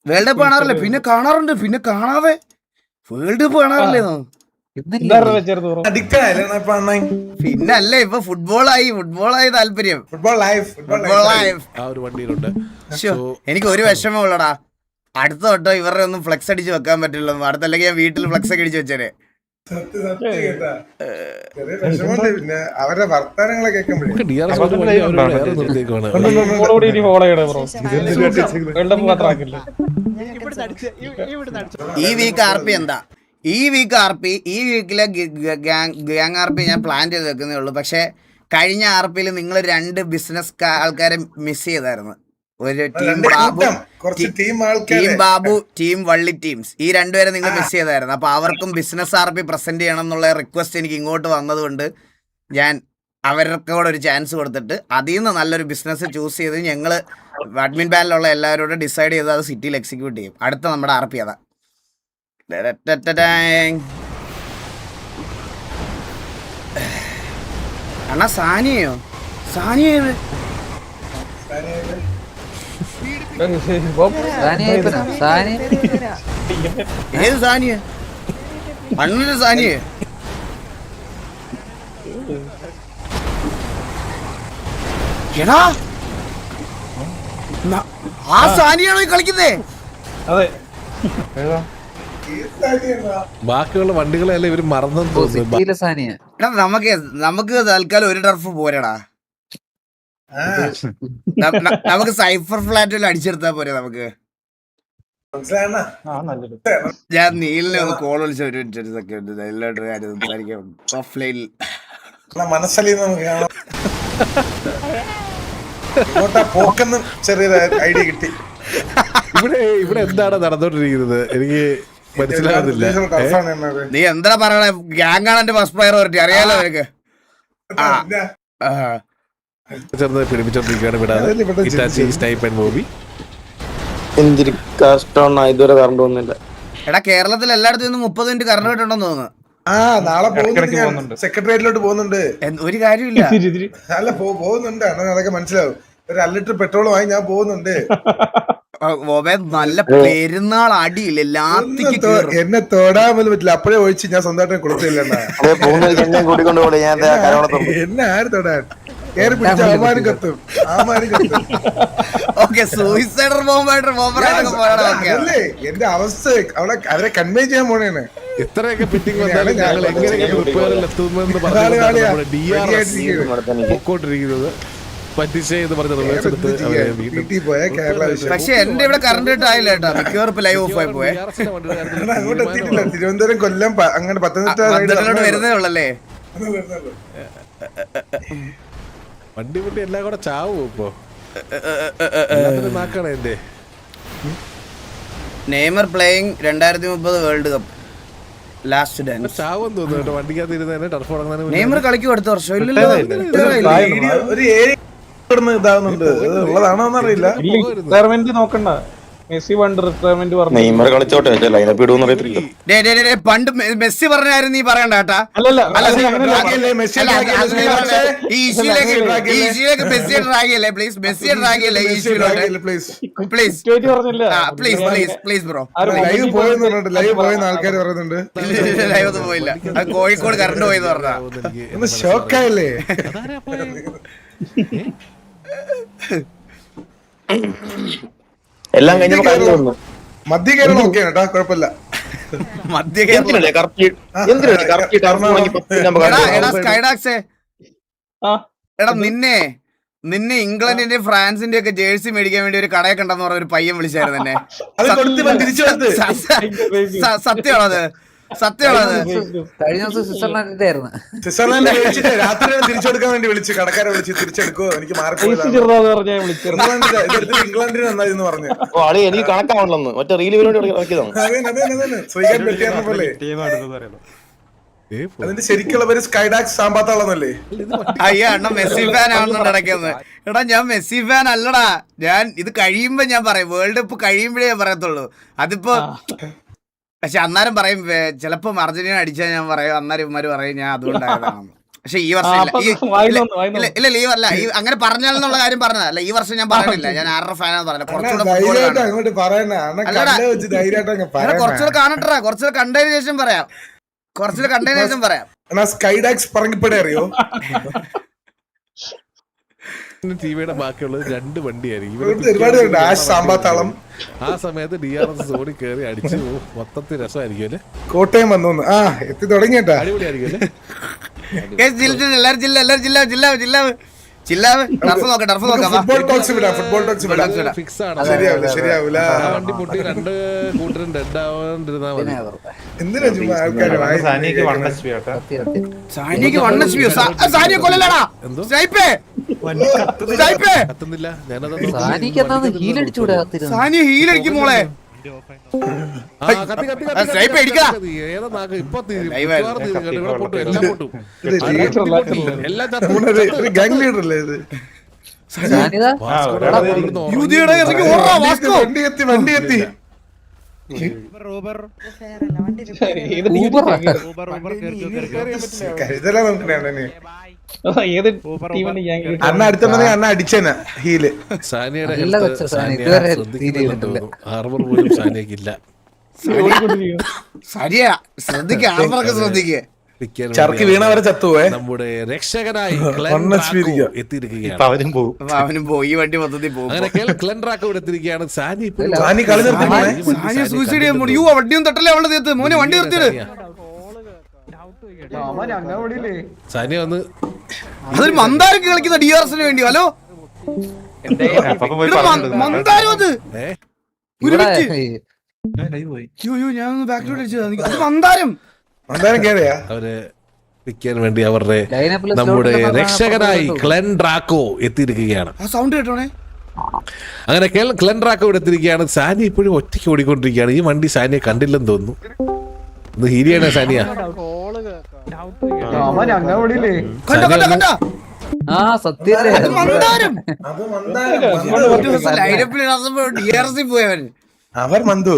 World cup കാണാറില്ല, പിന്നെ കാണാറുണ്ട്, പിന്നെ കാണാതെ വേൾഡ് കപ്പ് കാണാറില്ലേ? പിന്നല്ലേ ഇപ്പൊ ഫുട്ബോളായി താല്പര്യം. Football life. എനിക്ക് ഒരു വിഷമം ഉള്ളടാ, അടുത്ത തൊട്ടോ ഇവരുടെ ഒന്നും ഫ്ലെക്സ് അടിച്ച് വെക്കാൻ പറ്റില്ല. അടുത്തല്ലെങ്കിൽ ഞാൻ വീട്ടിൽ ഫ്ലെക്സ് ഒക്കെ അടിച്ച് വെച്ചേരെ. പിന്നെ അവരുടെ വർത്താനങ്ങളെ കേൾക്കുമ്പോഴേ ഈ വീക്ക് ആർ പി എന്താ? ഈ വീക്കിലെ ഗ്യാങ് ആർ പി ഞാൻ പ്ലാൻ ചെയ്ത് വെക്കുന്നേ ഉള്ളൂ. പക്ഷെ കഴിഞ്ഞ ആർ പിയിൽ നിങ്ങൾ 2 ബിസിനസ് ആൾക്കാരെ മിസ് ചെയ്തായിരുന്നു. ഒരു ടീം ബാബു, ടീം വള്ളി ടീംസ്, ഈ 2 പേരെ നിങ്ങൾ മിസ് ചെയ്തായിരുന്നു. അപ്പൊ അവർക്കും ബിസിനസ് ആർ പി പ്രസന്റ് ചെയ്യണം എന്നുള്ള റിക്വസ്റ്റ് എനിക്ക് ഇങ്ങോട്ട് വന്നതുകൊണ്ട് ഞാൻ അവർക്കൂടെ ഒരു ചാൻസ് കൊടുത്തിട്ട് അതിൽ നിന്ന് നല്ലൊരു ബിസിനസ് ചൂസ് ചെയ്ത് ഞങ്ങൾ അഡ്മിൻ പാനലുള്ള എല്ലാവരോടും ഡിസൈഡ് ചെയ്ത് അത് സിറ്റിയിൽ എക്സിക്യൂട്ട് ചെയ്യും. അടുത്ത നമ്മുടെ ആർ പി അതാ. അണ്ണാ സാനിയോ? ഏത് സാനിയ? അണ്ണന്റെ സാനിയെ? എടാ ആ സാനിയാണോ ഈ കളിക്കുന്നേ? അതെ. ബാക്കിയുള്ള വണ്ടികളെല്ലാം ഇവര് മറന്നെന്ന് തോന്നുന്നു. നമുക്ക് തൽക്കാലം ഒരു ടർഫ് പോരടാ. നമുക്ക് സൈഫർ ഫ്ലാറ്റിൽ അടിച്ചെടുത്താ പോരെ നമുക്ക്. ഞാൻ നീലിനെ ഒന്ന് കോൾ വിളിച്ച ഒരു സെക്കൻഡ് എല്ലാവരും കാര്യം സംസാരിക്കാം ഓഫ്ലൈനിൽ. മനസ്സലി പോക്കെന്ന് ചെറിയൊരു ഐഡിയ കിട്ടി. ഇവിടെ എന്താണ് നടന്നോണ്ടിരിക്കുന്നത് എനിക്ക് മനസ്സിലാകുന്നില്ല. നീ എന്താ പറയണേ? ഗ്യാങ് ആണ് എന്റെ ഫസ്റ്റ് പ്രയോറിറ്റി, അറിയാലോ നിനക്ക്. ചെറുത് പിടിപ്പിച്ചോണ്ടിരിക്കുകയാണ് വിടാതെ. എന്തൊരു കഷ്ടമാണ്, ഇതുവരെ കറണ്ട് പോകുന്നില്ല. എടാ കേരളത്തിൽ എല്ലായിടത്തും നിന്ന് 30 മിനിറ്റ് കറണ്ട് കിട്ടുണ്ടെന്ന് തോന്നുന്നു. നാളെ പോകുന്നുണ്ട്, സെക്രട്ടേറിയറ്റിലോട്ട് പോകുന്നുണ്ട്. ഒരു കാര്യമില്ല, അല്ല പോകുന്നുണ്ട്, അതൊക്കെ മനസ്സിലാവും. ഒരു 1 ലിറ്റർ പെട്രോളുമായി ഞാൻ പോകുന്നുണ്ട്. നല്ല പെരുന്നാൾ അടിയില്ല, എന്നെ തൊടാൻ പോലും പറ്റില്ല. അപ്പോഴേ ഒഴിച്ച് ഞാൻ സ്വന്തമായിട്ട് കൊടുത്തില്ല. എന്നെ ആര് തൊടാൻ? കേറി പിടിച്ച ആമാരും കത്തും. എന്റെ അവസ്ഥ അവരെ കൺവേ ചെയ്യാൻ പോണേണ്. എത്രയൊക്കെ ഫിറ്റിംഗ് വന്നാലും ഞങ്ങൾ എങ്ങനെയൊക്കെ റിപ്പയറിൽ എത്തുമെന്ന് പൊക്കോണ്ടിരിക്കുന്നത്. പക്ഷെ എന്റെ ഇവിടെ കറണ്ട് കിട്ടായില്ല കേട്ടോ, മിക്കവാറും ലൈവ് ഓഫ് ആയി പോയെ. അങ്ങോട്ട് എത്തിയിട്ടില്ല. തിരുവനന്തപുരം, കൊല്ലം, അങ്ങനെ പത്തനംതിട്ട വരുന്നേ ഉള്ളല്ലേ. വണ്ടി എല്ലാം കൂടെ ചാവും ഇപ്പൊ. നാക്കാണ് എന്റെ Neymar playing 2030 world cup last dance. ചാവെന്ന് തോന്നുന്നു വണ്ടിക്കകത്ത് ഇരുന്ന് ടർഫ് തുടങ്ങുന്നതിന്. നെയ്മർ കളിക്കും അടുത്ത വർഷം ഇല്ലല്ലോ. ഇതാവുന്നുണ്ട്, ഉള്ളതാണോ എന്നറിയില്ല. റിട്ടയർമെന്റ് നോക്കണ്ട, മെസ്സി പണ്ട് റിട്ടയർമെന്റ് പറഞ്ഞു. നെയ്മർ കളിച്ചോട്ടെ, ലൈനപ്പ് ഇടുമെന്ന് അറിയത്തില്ല. പണ്ട് മെസ്സി പറഞ്ഞായിരുന്നു, നീ പറയണ്ട കേട്ടാ. ഈശയിലേക്ക് മെസ്സിയെ ഡ്രാഗിയല്ലേ പ്ലീസ്, മെസ്സിയെ ഡ്രാഗിയല്ലേ ഈശയിലോട്ട് പ്ലീസ് പ്ലീസ് ബ്രോ. ലൈവ് പോയെന്ന് ആൾക്കാർ പറയുന്നുണ്ട്. ലൈവ് ഒന്നും പോയില്ല, അത് കോഴിക്കോട് കറണ്ട് പോയെന്ന് പറഞ്ഞാ. ഒന്ന് ഷോക്കായല്ലേ? എല്ലാം കഴിഞ്ഞപ്പോ മധ്യ കേരളം ഒക്കെ കേട്ടാ, കുഴപ്പമില്ല. എടാ നിന്നെ ഇംഗ്ലണ്ടിന്റെ ഫ്രാൻസിന്റെ ഒക്കെ ജേഴ്സി മേടിക്കാൻ വേണ്ടി ഒരു കടയെ കണ്ടെന്ന് പറഞ്ഞ ഒരു പയ്യൻ വിളിച്ചായിരുന്നു എന്നെ. സത്യമാണത്? കഴിഞ്ഞ ദിവസം സ്വിറ്റ്സർലാൻഡിന്റെ ആയിരുന്നു. സ്വിറ്റ്സർലാൻഡ് രാത്രി തിരിച്ചെടുക്കാൻ വേണ്ടി വിളിച്ച്, കടക്കാരെ വിളിച്ച് തിരിച്ചെടുക്കോ, എനിക്ക് ഇംഗ്ലണ്ടിന് നന്നായിരുന്നു പറഞ്ഞു. എനിക്ക് കണക്കാവണമെന്ന് മറ്റേ റീല് പോലെ. അതിന്റെ ശരിക്കുള്ള പേര് സ്കൈഡാക്സ് സാമ്പാത്താളെന്നല്ലേ? അയ്യോ അണ്ണ മെസ്സി ഫാൻ ആണെന്ന് നടക്കുന്നത്. എടാ ഞാൻ മെസ്സി ഫാൻ അല്ലടാ, ഞാൻ ഇത് കഴിയുമ്പോ ഞാൻ പറയും, വേൾഡ് കപ്പ് കഴിയുമ്പോഴേ ഞാൻ പറയത്തുള്ളൂ. അതിപ്പോ പക്ഷെ അന്നേരം പറയും, ചിലപ്പോ അർജന്റീന അടിച്ചാൽ ഞാൻ പറയും, അന്നേരം ഇവന്മാര് പറയും ഞാൻ അതുകൊണ്ടായതാണെന്ന്. പക്ഷെ ഈ വർഷം ഇല്ല. ഇല്ല ലീവ് അല്ല, ഈ അങ്ങനെ പറഞ്ഞാലെന്നുള്ള കാര്യം പറഞ്ഞതല്ല. ഈ വർഷം ഞാൻ പറഞ്ഞില്ല, ഞാൻ ആരുടെ ഫാനാന്ന് പറഞ്ഞത്. കുറച്ചുകൂടെ കുറച്ചുകൂടെ കാണട്ടെ, കുറച്ചുകൂടെ കണ്ടതിന് ശേഷം പറയാം. സ്കൈഡാക്സ് പറങ്കിപ്പടെ അറിയോ? ടിവിയുടെ ബാക്കിയുള്ളത് 2 വണ്ടിയായിരിക്കും. ഒരുപാട് ആഷ് സാമ്പാത്താളം. ആ സമയത്ത് DRS സോണി കയറി അടിച്ച് മൊത്തത്തിൽ രസമായിരിക്കും അല്ലേ? കോട്ടയം വന്നു എത്തി തുടങ്ങിട്ടാ. അടിപൊളിയായിരിക്കും അല്ലേ? ഫുട്ബോൾ ടോക്സ് വിടാം. ഫിക്സ് ആണ്. ശരിയാവില്ല. ആ വണ്ടി പൊട്ടി 2 കൂട്ടരും ഡെഡ് ആവാണ്ടിരുന്നാ മതി. എന്തിനാ ചുമ്മാ ആൾക്കാര് സാനിക്ക് 1 HP. സാനിയെ കൊല്ലലടാ. സ്നൈപ്പേ കത്തുന്നില്ല. ഞാനത് സാനി ഹീലടിക്കും മോളെ. സ്നൈപ്പ് അടിക്കാ. ഏതാ നാക്ക് ഇപ്പൊ ഗാങ് ലീഡർ അല്ലേ ഇത്? വണ്ടി എത്തി. കരുതല നോക്കണേ. അണ്ണ അടുത്തുണ്ടെങ്കിൽ അണ്ണ അടിച്ചന ഹീല്. സാനിയുടെ ആർമർ പോലും സാനിയക്കില്ല. ചർക്കി വീണവരെ ചത്തുപോയെ. നമ്മുടെ രക്ഷകനായി എത്തിയിരിക്കുകയാണ്. അവനും പോയി, ഈ വണ്ടി മൊത്തത്തിൽ പോകും. അങ്ങനെ ക്ലെൻഡ്രാക്കോ എത്തിയിരിക്കുകയാണ്. സാനി കളി നിർത്തി. സൂയിസൈഡ് ചെയ്യാൻ പോണു. വണ്ടിയും തട്ടല്ലേ അവളുടെ തീർത്ത്. മോനെ വണ്ടി നിർത്തിയത്. സാനിയ വന്ന് അതൊരു മന്ദാരക്ക് കളിക്കുന്ന DRSന് വേണ്ടി. ഹലോ മന്ദാരം അത്. ഞാൻ ബാക്കിലോട്ട് അടിച്ചത്. അത് മന്ദാരം അവര് വിൽക്കാൻ വേണ്ടി അവരുടെ നമ്മുടെ രക്ഷകനായി ക്ലെൻഡ്രാക്കോ എത്തിയിരിക്കുകയാണ്. ആ സൗണ്ട് കേട്ടോണേ. അങ്ങനെ ക്ലെൻഡ്രാക്കോ ഇവിടെ എത്തിയിരിക്കുകയാണ്. സാനി ഇപ്പോഴും ഒറ്റയ്ക്ക് ഓടിക്കൊണ്ടിരിക്കുകയാണ്. ഈ വണ്ടി സാനിയെ കണ്ടില്ലെന്ന് തോന്നുന്നു. ഇത് ഹീരിയാണ് സാനിയ. അവർ മന്ദു.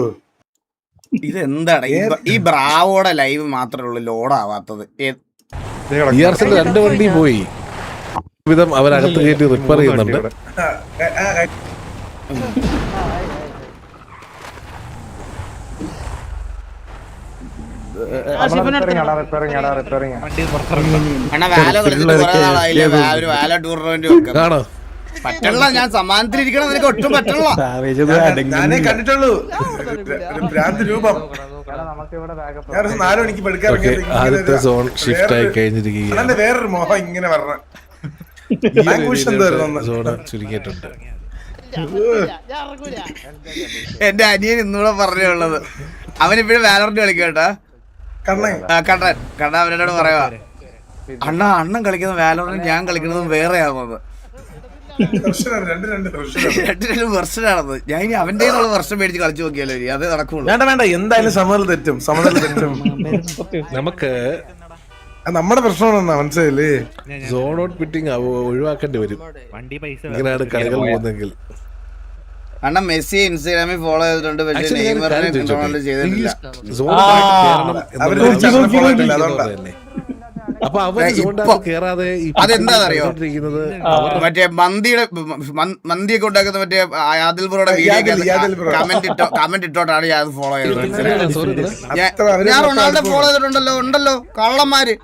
ഇതെന്താണ് ഈ ബ്രാവോടെ ലൈവ് മാത്രമേ ഉള്ളൂ ലോഡാവാത്തത്. DRSന്റെ 2 വണ്ടി പോയി. വിധം അവരകത്ത് കയറ്റി റിപ്പയർ ചെയ്യുന്നുണ്ട്. കാണോ പറ്റുള്ള ഞാൻ സമ്മാനത്തിലിരിക്കണം. നിനക്ക് ഒട്ടും പറ്റുള്ള. ഞാനേ കണ്ടിട്ടുള്ളൂ ഭ്രാന്ത് രൂപം. 4 മണിക്ക് ആദ്യത്തെ സോൺ ഷിഫ്റ്റ് ആയി കഴിഞ്ഞിരിക്കുകയാണ്. വേറൊരു മോഹം ഇങ്ങനെ പറഞ്ഞ ചുരുക്കിയിട്ടുണ്ട്. എന്റെ അനിയൻ ഇന്നൂടെ പറഞ്ഞുള്ളത്. അവനിപ്പോഴും വാലറിന് കളിക്കട്ടാ. കണ്ണൻ അവനോട് പറയുവാ, അണ്ണൻ കളിക്കുന്ന വാലറിന് ഞാൻ കളിക്കുന്നതും വേറെ ആവുന്നത്. 2 വെർഷനാണെന്ന്. ഞാൻ ഇനി അവന്റെ വെർഷൻ മേടിച്ച് കളിച്ചു നോക്കിയാലോ. അതേ നടക്കുള്ളൂ. വേണ്ട എന്തായാലും സമനില തെറ്റും. നമുക്ക് നമ്മുടെ പ്രശ്നമാണ് മനസ്സിലായില്ലേ. സോൺ ഔട്ട് ഫിറ്റിംഗ് ഒഴിവാക്കേണ്ടി വരും ഇങ്ങനെയാണ് കളികൾ പോകുന്നെങ്കിൽ. അണ്ണൻ മെസ്സി ഇൻസ്റ്റാഗ്രാമിൽ ഫോളോ ചെയ്തിട്ടുണ്ട്. പക്ഷേ നെയ്മറിനെ കൺട്രോൾ ചെയ്തിട്ടില്ല. അപ്പൊ അതെന്താണെന്നറിയോ, മറ്റേ മന്തിയൊക്കെ ഉണ്ടാക്കുന്ന മറ്റേ ആദിൽപുറയുടെ വീഡിയോ കമന്റ് ഇട്ടോട്ടാണ് ഞാൻ ഫോളോ ചെയ്തത്. ഞാൻ റൊണാൾഡോ ഫോളോ ചെയ്തിട്ടുണ്ടല്ലോ. ഉണ്ടല്ലോ കള്ളന്മാര്.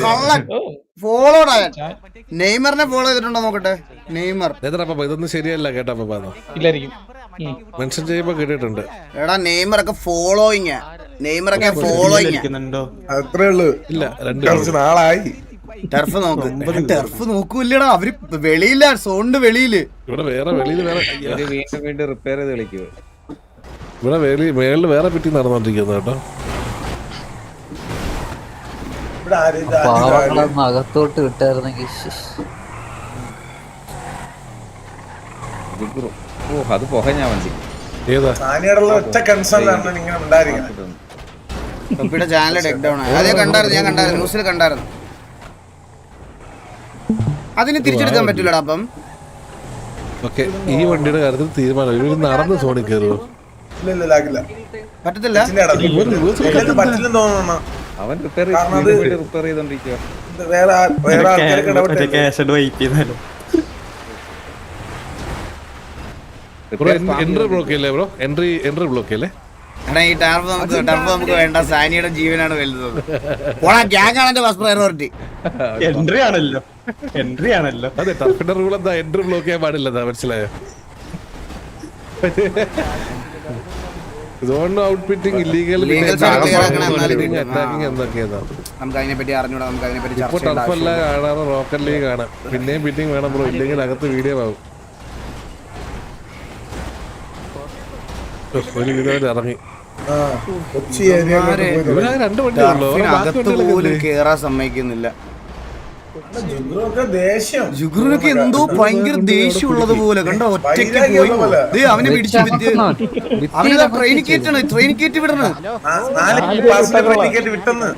കള്ളൻ ഫോളോഡ് ആയാൽ. നെയ്മറിനെ ഫോളോ ചെയ്തിട്ടുണ്ടോ നോക്കട്ടെ. നെയ്മർ ഇതൊന്നും ശരിയല്ല കേട്ടോ. മെൻഷൻ ചെയ്യുമ്പോ കേട്ടിട്ടുണ്ട്. എടാ നെയ്മറൊക്കെ ഫോളോയിങ്. നെയ്മറൊക്കെ ഫോളോയിങ്. അത്രേ ഉള്ളൂ. ഇല്ല, 2 നാളായി. ടർഫ് നോക്ക്. ടർഫ് നോക്കൂല്ലടാ. അവര് വെളിയില്ല, സോണിന്റെ വെളിയില്. ഇവിടെ വേറെ വെളിയിൽ വേറെ റിപ്പയർ ചെയ്ത് കളിക്കുക. ഇവിടെ മേളിൽ വേറെ പിറ്റി നടന്നോണ്ടിരിക്കുന്നത് കേട്ടോ. അകത്തോട്ട് വിട്ടായിരുന്നെങ്കിൽ അത് പുകഞ്ഞാ വണ്ടി. ചാനൽ ടേക്ക് ഡൗൺ ആയി. അതേ കണ്ടായിരുന്നു, ഞാൻ കണ്ടായിരുന്നു, ന്യൂസിൽ കണ്ടായിരുന്നു. അതിന് തിരിച്ചെടുക്കാൻ പറ്റൂലടാ. അപ്പം ഓക്കെ, ഈ വണ്ടിയുടെ കാര്യത്തിൽ തീരുമാനം. ഇവര് നടന്ന് സോണിൽ കയറുമോ? പറ്റത്തില്ല. അവൻ റിപ്പയർ കാരണം അത് റിപ്പയർ ചെയ്തോണ്ടിരിക്കുക. ഇത് വേറെ ആൾക്കാരൊക്കെ ഇടപെട്ടല്ലേ. ബ്രോ എൻട്രി ബ്ലോക്ക് അല്ലേ ബ്രോ? എൻട്രി ബ്ലോക്ക് അല്ലേ? എടാ ഈ ടർഫ് നമുക്ക് വേണ്ട, സാനിയുടെ ജീവനാണ് വലുത്. പോടാ, ഗ്യാങ് ആണ് എന്റെ ഫസ്റ്റ് പ്രയോറിറ്റി. എൻട്രി ആണല്ലോ അതെ, ടർഫിന്റെ റൂൾ എന്താ? എൻട്രി ബ്ലോക്ക് ചെയ്യാൻ പാടില്ലെന്നാ, മനസ്സിലായോ? സോൺ ഔട്ട്ഫിറ്റിംഗ്, ഇല്ലീഗൽ അറ്റാക്കിംഗ് എന്തൊക്കെയാണ്. നമുക്ക് അതിനെ പറ്റി അറിഞ്ഞൂടാ, നമുക്ക് അതിനെ പറ്റി ഇപ്പൊ ടർഫല്ല കാണാറ്, റോക്കറ്റ് ലീഗ് കാണാം. പിന്നെയും ഫിറ്റിംഗ് വേണം ബ്രോ, ഇല്ലെങ്കിൽ അകത്ത് വീഡിയോ ആവും. ഒരു വിധം ഇറങ്ങി കൊച്ചി ഏരിയ രണ്ട് വണ്ടിയുള്ളൂ. അകത്ത് പോലും കേറാൻ സമ്മതിക്കുന്നില്ല. ജുഗ്രുനൊക്കെ എന്തോ ഭയങ്കര ദേഷ്യമുള്ളത് പോലെ കണ്ടോ, ഒറ്റയ്ക്ക് പോയി ദേ അവനെ പിടിച്ചു. അവനെ ട്രെയിൻ കയറ്റാണ്, ട്രെയിൻ കയറ്റി വിടണം. വിട്ടെന്ന്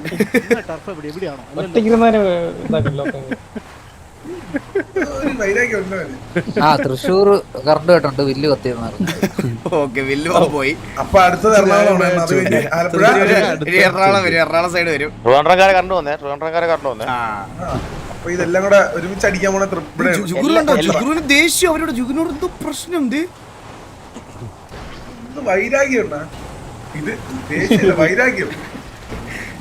തൃശ്ശൂർ കറണ്ട് കേട്ടുണ്ട്, വില്ല് കത്തിയെന്ന്. ഓക്കെ, വില്ല് പോയി. അപ്പൊ അടുത്തത് എറണാകുളം, അത് കഴിഞ്ഞ് ആലപ്പുഴ, എറണാകുളം വരും, എറണാകുളം സൈഡ് വരും. ട്രിവാൻഡ്രംകാരെ കണ്ടു വന്നേ. അപ്പൊ ഇതെല്ലാം കൂടെ ഒരുമിച്ച് അടിക്കാൻ പോണ ഇവിടെ ജുഗുരുണ്ടോ? ജുഗുരുവിന് ദേഷ്യം അവരോട്. ജുഗുനോട് എന്തോ പ്രശ്നം. വൈരാഗ്യം ഇത് ദേഷ്യമല്ല, വൈരാഗ്യം.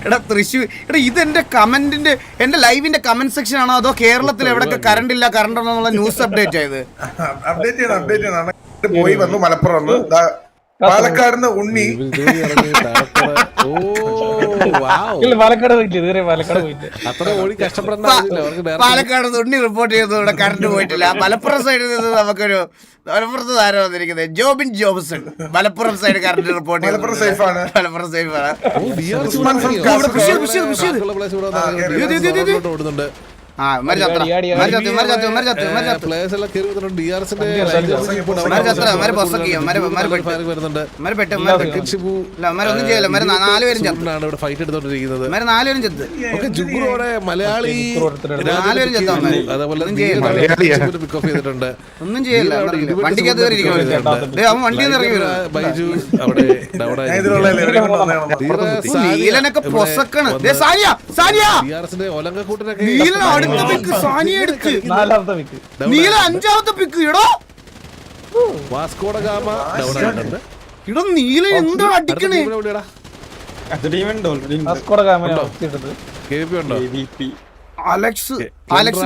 എടാ തൃശ്ശൂർ, എടാ ഇതെന്റെ കമന്റിന്റെ, എന്റെ ലൈവിന്റെ കമന്റ് സെക്ഷൻ ആണോ അതോ കേരളത്തിൽ എവിടെയൊക്കെ കറണ്ട് ഇല്ല കറണ്ട് ഉണ്ടോ എന്നുള്ള ന്യൂസ് അപ്ഡേറ്റ് ആയത്? അപ്ഡേറ്റ് ചെയ്യണം. പോയി വന്നു, മലപ്പുറം വന്നു, പാലക്കാടിന്ന് ഉണ്ണി. പാലക്കാട് പോയില്ലേ? അത്ര ഓടി കഷ്ടപ്പെടേണ്ട. പാലക്കാട് ഉണ്ണി റിപ്പോർട്ട് ചെയ്തു ഇവിടെ കറണ്ട് പോയിട്ടില്ല. മലപ്പുറം സൈഡിൽ നിന്ന് നമുക്കൊരു മലപ്പുറത്ത് താരം വന്നിരിക്കുന്നത് Jobin Jobson. Malappuram side current report ചെയ്തു. മലപ്പുറം സേഫാണ്. മലപ്പുറം സേഫാണ്. ഓടുന്നുണ്ട്. ഫൈറ്റ് എടുത്തോണ്ടിരിക്കുന്നത്. മലയാളി അതേപോലെ പിക്ക് ഓഫ് ചെയ്തിട്ടുണ്ട്. ഒന്നും ചെയ്യില്ല, വണ്ടിക്കകത്ത് ബൈജു അവിടെ നീലനൊക്കെ പൊസക്കാണ്. ഒലങ്കക്കൂട്ടിനൊക്കെ നീല 5ാമത്തെ പിക്ക്. ഇടോ വാസ്കോഡ ഗാമ ഡൗൺ ആയിട്ടുണ്ട്. ഇടോ നീല എന്താ അടിക്കണേ? അലക്സ്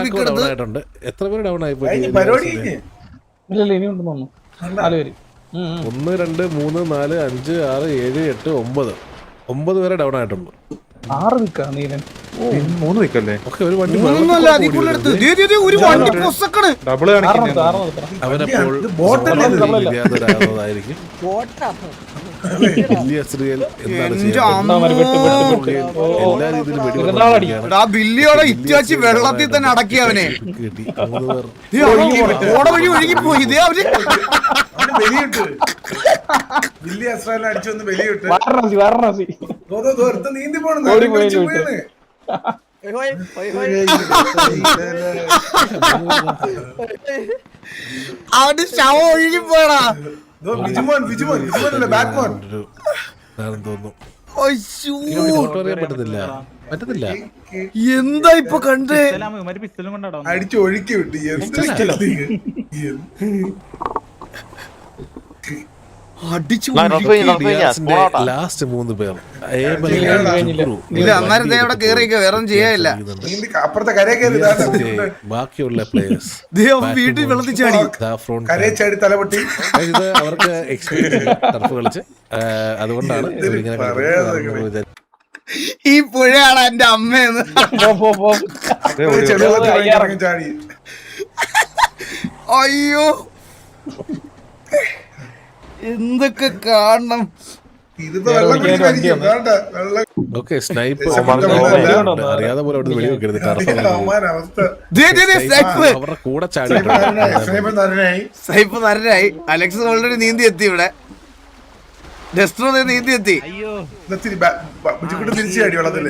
പിക്ക് എടുത്ത് എത്ര പേര് ഡൗൺ ആയി പോയി? 1 2 3 4 5 6 7 8 9 പേരെ ഡൗൺ ആയിട്ടുണ്ട്. 6 വിക്കാ നീലൻ. 3 വിക്കല്ലേ? ഒക്കെ ഒരു വണ്ടി അവനപ്പോഴായിരിക്കും എല്ലാ രീതിയിലും ബില്ലിയോടെ ഇറ്റാച്ചി വെള്ളത്തിൽ തന്നെ അടക്കി അവനെ. കിട്ടി. വഴി ഒഴുകിപ്പോയി. നീന്തി പോണ അവന്റെ ശവം ഒഴുകിപ്പോയടാ. തോന്നുന്നു. പറ്റത്തില്ല. എന്താ ഇപ്പൊ കണ്ടേ? അടിച്ചു ഒഴുക്കി വിട്ടു. ലാസ്റ്റ് 3 പേർ അന്നേരത്തെ അവിടെ കേറിയൊക്കെ വേറെ ചെയ്യാനില്ല. അപ്പുറത്തെ കരയെ കയറി ബാക്കിയുള്ള പ്ലേയേഴ്സ് വീട്ടിൽ വെള്ളത്തിൽ ചാടി, കരയെ ചാടി തലപൊട്ടി. ഇത് അവർക്ക് എക്സ്പീരിയൻസ് ടർഫ് കളിച്ച്, അതുകൊണ്ടാണ് ഈ പുഴയാണ് എന്റെ അമ്മയെന്ന്. ചാടി. അയ്യോ എന്തൊക്കെ കാണണം. ഓക്കെ, സ്നൈപ്പ് അറിയാതെ പോലെ അവിടെ വെടിവെക്കരുത്. അവരുടെ കൂടെ ചാടി സ്നൈപ്പ് നരനായി. അലക്സ് ഓൾറെഡി നീന്തി എത്തി. ഇവിടെ ഡെസ്ട്രോ നീന്തി എത്തി. തിരിച്ചു ചാടി വെള്ളത്തില്.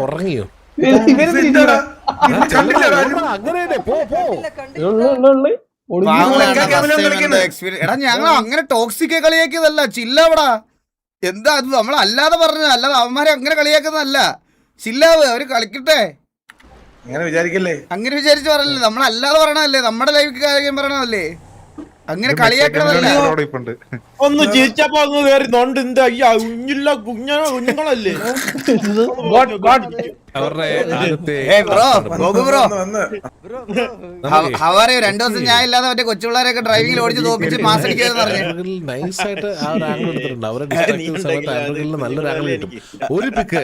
ഉറങ്ങിയോ? എടാ ഞങ്ങൾ അങ്ങനെ ടോക്സിക് കളിയാക്കിയതല്ല, ചില്ലവിടാ. എന്താ അത് നമ്മളല്ലാതെ പറഞ്ഞത്, അല്ലാതെ അവന്മാരെ അങ്ങനെ കളിയാക്കുന്നതല്ല. ചില്ലാവ്, അവര് കളിക്കട്ടെ. അങ്ങനെ വിചാരിക്കല്ലേ. അങ്ങനെ വിചാരിച്ച് പറഞ്ഞല്ലേ, നമ്മളല്ലാതെ പറയണതല്ലേ, നമ്മുടെ ലൈഫ് കാര്യം പറയണതല്ലേ, അങ്ങനെ കളിയാക്കണതല്ലേ. ഒന്ന് ചിരിച്ചപ്പോ അങ്ങ് കയറി നോണ്ട് എന്താ കുഞ്ഞില്ല കുഞ്ഞുങ്ങളല്ലേ അവരുടെ ആദ്യത്തെ ബ്രോ ഗോപു ബ്രോ, വന്ന് ഹവാറിയോ 2 ദിവസം ഞാൻ ഇല്ലാതെ മറ്റേ കൊച്ചുപിള്ളേരൊക്കെ ഡ്രൈവിംഗിൽ ഓടിച്ച് തോപ്പിച്ച് മാസടിക്കാന്ന് പറഞ്ഞു. നൈസായിട്ട് ആ ഒരു ആംഗിൾ എടുത്തിട്ടുണ്ട്. അവരെ ഡിസ്ട്രാക്ട് ചെയ്യുന്ന സമയത്ത് ആംഗിളിൽ നല്ലൊരു ആംഗിൾ കിട്ടും. ഒരു പിക്ക്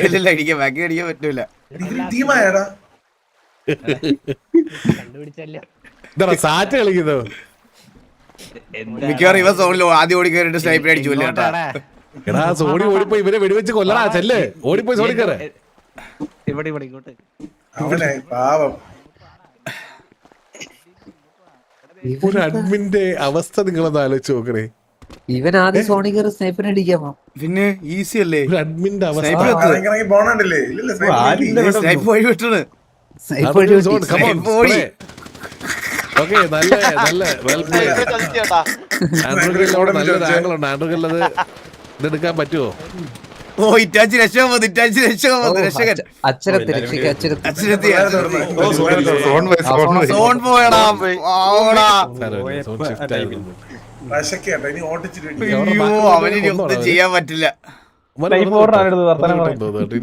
ഇല്ല അടിക്കാൻ ബാക്കി അടിക്കാൻ പറ്റൂല. ടീമായടാ സാറ്റ് കളിക്കുന്നോ. മിക്കവാറും ഇവ സോണിൽ ആദ്യം ഓടി കയറിട്ട് സ്നൈപ്പർ അടിച്ചു കേട്ടാ. എടാ സോണി ഓടിപ്പോയി ഇവരെ വെടിവെച്ച് കൊല്ലടാ. ചെല്ല് ഓടിപ്പോയി സോണി കയറേ. അവനെ പാവം. ഒരു അഡ്മിന്റെ അവസ്ഥ നിങ്ങളൊന്ന് ആലോചിച്ച് നോക്കണേ. ഇവൻ ആദ്യം സോണി കയറി സ്നൈപ്പിനെ അടിക്കാമോ? പിന്നെ ഈസി അല്ലേ ഒരു അഡ്മിന്റെ അവസ്ഥ. പോണണ്ടില്ലേ. ഇല്ല സ്നൈപ്പ് വഴി വിട്ടത്. സ്നൈപ്പ് വഴി വെട്ടി. ഓക്കെ നല്ല നല്ല വെൽ പ്ലേ. ആൻഡ്രോയിഡിലോട് നല്ലൊരു ആംഗിൾ ഉണ്ട്. ആൻഡ്രോയിഡിൽ അത് ഇതെടുക്കാൻ പറ്റുമോ? ഓ ഇറ്റാച്ചി രക്ഷ രക്ഷകൻ അച്ചരത്തി രക്ഷിക്ക് അച്ചരത്തി. അച്ഛനെത്തി. സോൺ പോയടാ. ഷിഫ്റ്റ് ആയിരുന്നു. ഇനി ഓട്ടിച്ചിട്ട് അയ്യോ അവനിനി ഒന്നും ചെയ്യാൻ പറ്റില്ല.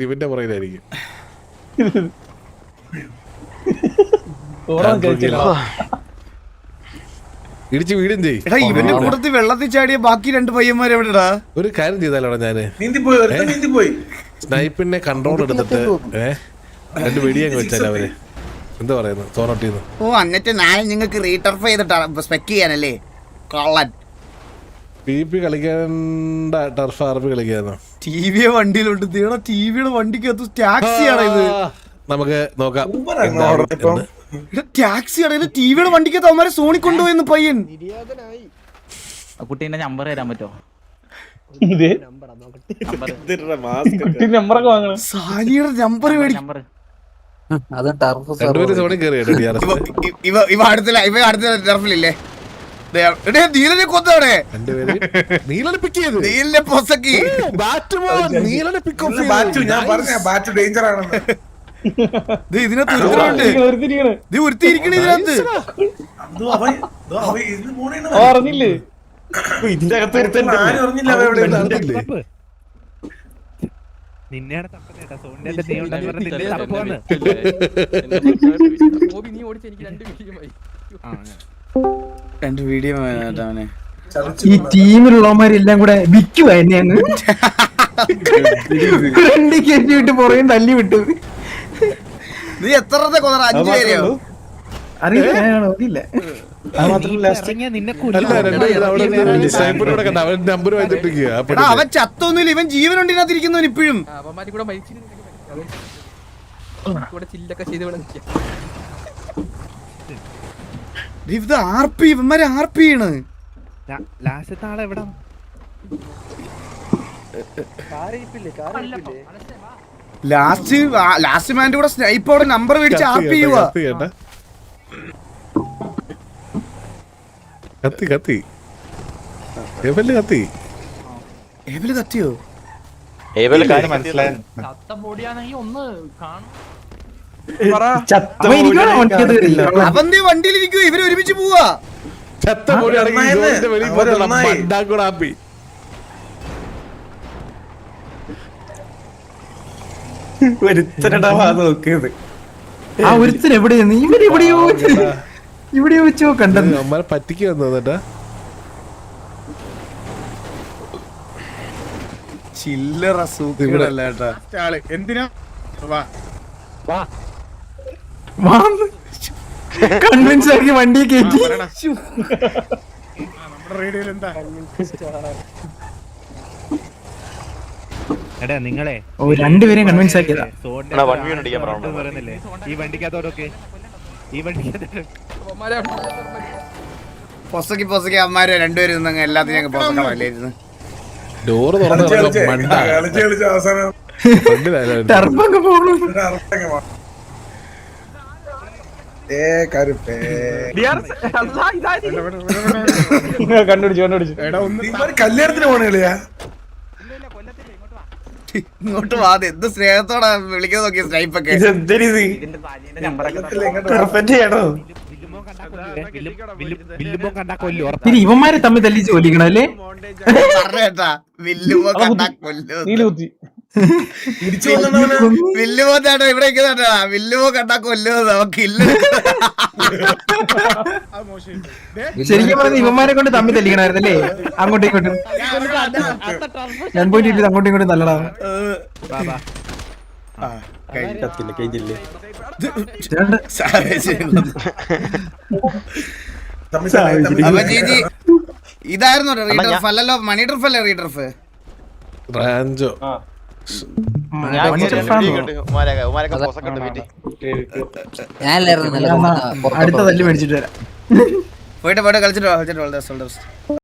ഇവന്റെ പുറകിലായിരിക്കും. ഇടിച്ച് വീടും ചെയ്യും. എടാ ഇവന്റെ കൂട്ടത്തിൽ വെള്ളത്തിൽ ചാടിയ ബാക്കി 2 പയ്യന്മാർ എവിടെടാ? ഒരു കാര്യം ചെയ്താലോടാ ഞാന് നീന്തിപ്പോയി. സ്നൈപ്പിനെ കൺട്രോൾ എടുത്തിട്ട് 2 വെടിയങ്ങ് വെച്ചാൽ അവര് എന്താ പറയുന്നത് സോണോട്ടിന്ന്. ഓ എന്നിട്ട് നാളെ നിങ്ങൾക്ക് റീടർഫ് ചെയ്തിട്ടാണ് സ്പെക്ക് ചെയ്യാനല്ലേ കള്ളൻ. PP കളിക്കേണ്ട ടർഫ് ആർപി കളിക്കാന്നോ? ടിവിയെ വണ്ടിയിലുണ്ട്. ടിവിയുടെ വണ്ടിക്കകത്ത് ടാക്സിയാണ് ഇത്. നമുക്ക് നോക്കാം. ടാക്സിയാണ് ഇത്. ടിവിയുടെ വണ്ടിക്കകത്ത് അവന്മാരെ സോണി കൊണ്ടുപോയെന്ന് പയ്യൻ. കുട്ടീന്റെ നമ്പർ തരാൻ പറ്റോ? നമ്പറൊക്കെ വാങ്ങണം. സാനിയുടെ നമ്പർ മേടി. അതും ടർഫ് രണ്ടുപേരും സോണി കയറിയാണ്. ഇവ അടുത്ത ടർഫിലില്ലേ നീലനെ കൊന്നവിടെ. നീലനെ പിക്ക് ചെയ്ത് നീലിനെ പൊസക്കി. നീലനെ പിക്ക് ഓഫ് ഞാൻ പറഞ്ഞ ബാറ്റ് ഡേഞ്ചർ ആണെന്ന്. ഇതിനകത്ത് ഉരുത്തിരിക്കണ ഇതിനകത്ത്. അറിഞ്ഞില്ലേ ഇതിന്റെ അകത്ത് ആരും അറിഞ്ഞില്ല അവ എവിടെ രണ്ട് വീഡിയോ ഈ ടീമിലുള്ളവന്മാരെല്ലാം കൂടെ വിൽക്കുക എന്നെയാണ് വണ്ടി കയറ്റി വിട്ട് പുറകെ തല്ലി വിട്ടു. നീ എത്രത്തെ കൊന്നറ? 5 പേരെയോ? അറിയില്ല നോക്കിയില്ല. അവൻ ചത്തൊന്നുമില്ല. ഇവൻ ജീവനുണ്ട് ഇതിനകത്തിരിക്കുന്നവൻ ഇപ്പോഴും. ഇത് RP ഇവന്മാരെ RP ആണ്. ലാസ്റ്റ് മാൻ്റെ കൂടെ സ്നൈപ്പോടെ നമ്പർ മേടിച്ച് RP ചെയ്യുക. കത്തി എവല് കത്തിയോ? അവൻ വണ്ടിയിലിരിക്കുക. ഇവര് ഒരുമിച്ച് പോവാ. നോക്കിയത് ആ ഒരുത്തൻ എവിടെയെന്ന് ഇവിടെ വെച്ചോ കണ്ടത്. അമ്മരെ പറ്റിക്ക് വന്നേട്ടാ. ചില്ലറ സൂക്കടല്ല കേട്ടാ. എന്തിനാ കൺവിൻസ് ആക്കി വണ്ടി കയറ്റി. നിങ്ങളെ രണ്ടുപേരെയും കൺവിൻസ് ആക്കിയതാ. ഈ വണ്ടിക്കകത്തോടൊക്കെ പൊസക്കി അമ്മാര് രണ്ടുപേരും നിന്നങ്ങ് എല്ലാത്തിനും ഞങ്ങൾ പൊസക്കണല്ലായിരുന്നു. ഡോറ് തുറന്നു കളിച്ച് അവസാനം ടർബൊക്കെ പോകണം. കരുപ്പേ കണ്ടുപിടിച്ചു ഇവര് കല്യാണത്തിന് പോണ കളിയാ ഇങ്ങോട്ട് വാ അത് എന്ത് സ്നേഹത്തോടെ വിളിക്കുന്നത് നോക്കിയ സ്നൈപ്പൊക്കെ ഇനി ഇവന്മാരെ തമ്മിൽ തല്ലി ചോദിക്കണം അല്ലേ പറഞ്ഞേട്ടാ വില്ലുമോ കണ്ടാ കൊല്ലോ നീലുകുത്തി വില്ലുമോ ചേട്ടാ ഇവിടെ നിൽക്കുന്നുണ്ടാ വില്ലുമോ കണ്ടാ കൊല്ലോ നമുക്ക് ഇല്ല ശരിക്കും പറഞ്ഞ ഇവന്മാരെ കൊണ്ട് തമ്മിൽ തല്ലിക്കണായിരുന്നല്ലേ അങ്ങോട്ടും ഇങ്ങോട്ടും ഞാൻ പോയിട്ട് ഇട്ട് അങ്ങോട്ടും ഇങ്ങോട്ടും തല്ലടാ അപ്പൊ ജീജി ഇതായിരുന്നു റീഡർഫ് അല്ലല്ലോ മണി ഡ്രിഫ് അല്ലേ റീഡർഫ് റാഞ്ചോ ഉമാരൊക്കെ പോസൊക്കെ വീട്ടിൽ ഞാനല്ലായിരുന്നു അടുത്ത തല്ലി മേടിച്ചിട്ട് വരാം പോയിട്ട് കളിച്ചിട്ട്